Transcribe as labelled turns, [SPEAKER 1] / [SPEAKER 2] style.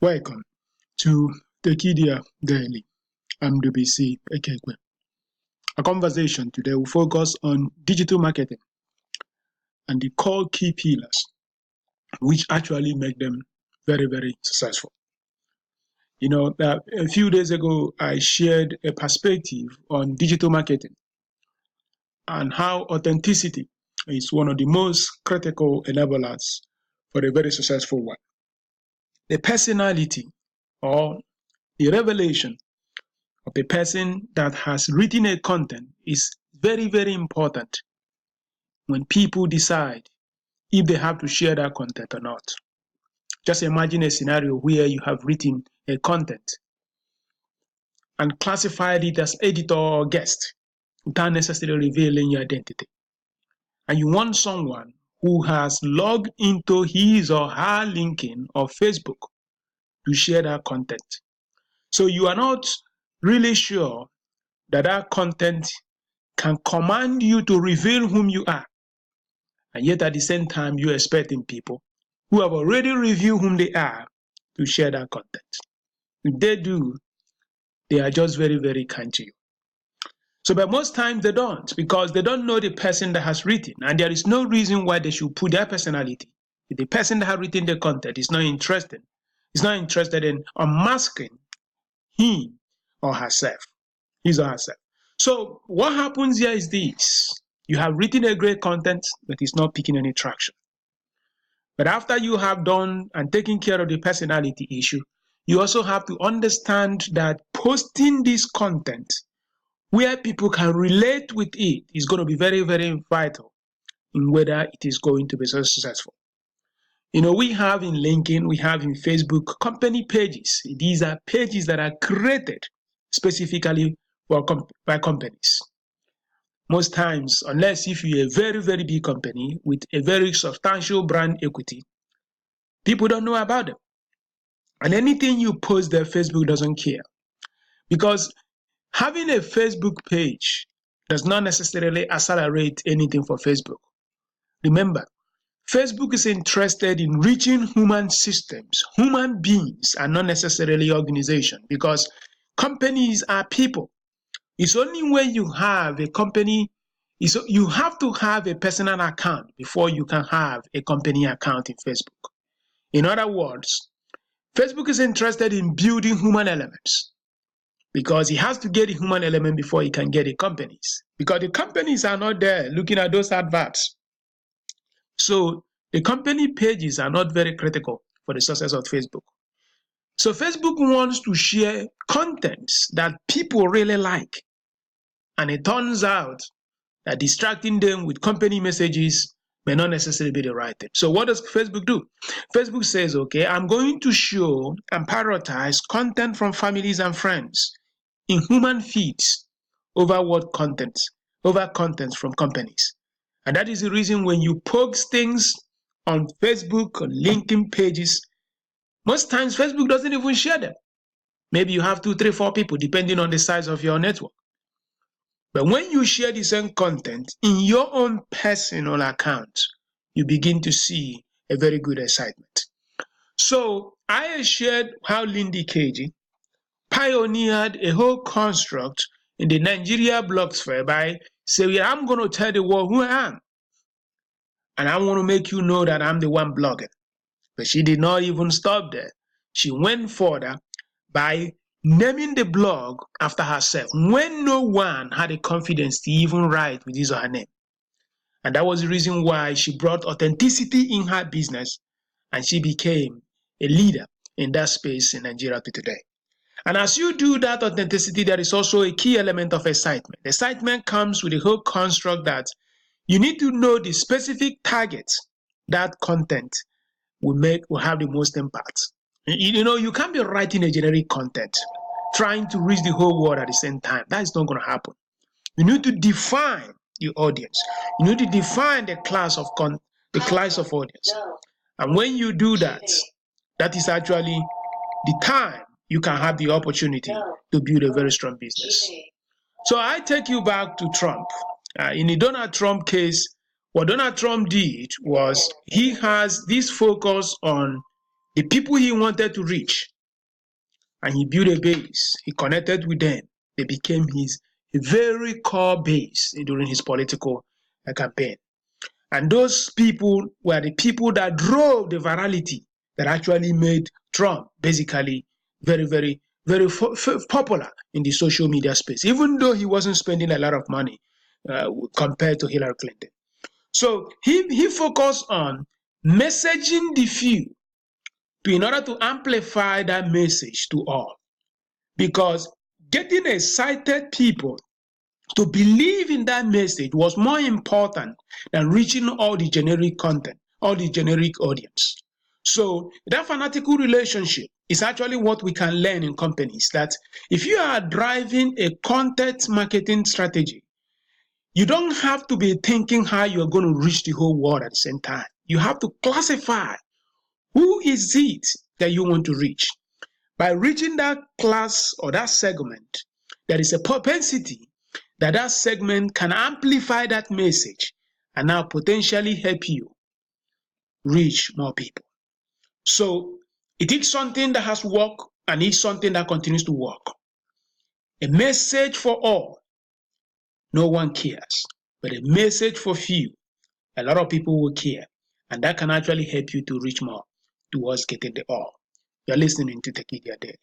[SPEAKER 1] Welcome to Tekedia Daily. I'm Ndubuisi, Ekekwe. Our conversation today will focus on digital marketing and the core key pillars which actually make them very, very successful. A few days ago, I shared a perspective on digital marketing and how authenticity is one of the most critical enablers for a very successful one. The personality or the revelation of a person that has written a content is very, very important when people decide if they have to share that content or not. Just imagine a scenario where you have written a content and classified it as editor or guest without necessarily revealing your identity. And you want someone who has logged into his or her LinkedIn or Facebook to share that content. So you are not really sure that that content can command you to reveal whom you are. And yet at the same time, you're expecting people who have already revealed whom they are to share that content. If they do, they are just very, very kind to you. So, but most times they don't, because they don't know the person that has written, and there is no reason why they should put their personality. If the person that has written the content is not interested in unmasking him or herself, his or herself. So what happens here is this. You have written a great content, but it's not picking any traction. But after you have done and taken care of the personality issue, you also have to understand that posting this content where people can relate with it is going to be very, very vital in whether it is going to be so successful. We have in LinkedIn, we have in Facebook company pages. These are pages that are created specifically by companies. Most times, unless if you're a very, very big company with a very substantial brand equity, people don't know about them. And anything you post there, Facebook doesn't care. Because having a Facebook page does not necessarily accelerate anything for Facebook. Remember, Facebook is interested in reaching human systems, human beings, and not necessarily organizations, because companies are people. It's only when you have a company, you have to have a personal account before you can have a company account in Facebook. In other words, Facebook is interested in building human elements because he has to get the human element before he can get the companies, because the companies are not there looking at those adverts. So the company pages are not very critical for the success of Facebook. So Facebook wants to share contents that people really like. And it turns out that distracting them with company messages may not necessarily be the right thing. So what does Facebook do? Facebook says, okay, I'm going to show and prioritize content from families and friends in human feeds over contents from companies. And that is the reason when you post things on Facebook or LinkedIn pages, most times Facebook doesn't even share them. Maybe you have 2, 3, 4 people, depending on the size of your network. But when you share the same content in your own personal account, you begin to see a very good excitement. So I shared how Lindy KG pioneered a whole construct in the Nigeria blogosphere by saying, I'm going to tell the world who I am. And I want to make you know that I'm the one blogging. But she did not even stop there. She went further by naming the blog after herself when no one had the confidence to even write with his or her name. And that was the reason why she brought authenticity in her business, and she became a leader in that space in Nigeria today. And as you do that authenticity, there is also a key element of excitement. Excitement comes with the whole construct that you need to know the specific targets that content will have the most impact. You can't be writing a generic content trying to reach the whole world at the same time. That is not going to happen. You need to define your audience. You need to define the class of audience. And when you do that, that is actually the time you can have the opportunity to build a very strong business. So I take you back to Trump. In the Donald Trump case, what Donald Trump did was he has this focus on the people he wanted to reach, and he built a base. He connected with them. They became his very core base during his political campaign. And those people were the people that drove the virality that actually made Trump basically very, very, very popular in the social media space, even though he wasn't spending a lot of money compared to Hillary Clinton. So he focused on messaging the few in order to amplify that message to all. Because getting excited people to believe in that message was more important than reaching all the generic content, all the generic audience. So that fanatical relationship is actually what we can learn in companies, that if you are driving a content marketing strategy, you don't have to be thinking how you're going to reach the whole world at the same time. You have to classify who is it that you want to reach. By reaching that class or that segment, there is a propensity that that segment can amplify that message and now potentially help you reach more people. So it is something that has worked and it's something that continues to work. A message for all, no one cares, but a message for few, a lot of people will care, and that can actually help you to reach more towards getting the all. You're listening to Tekedia Daily.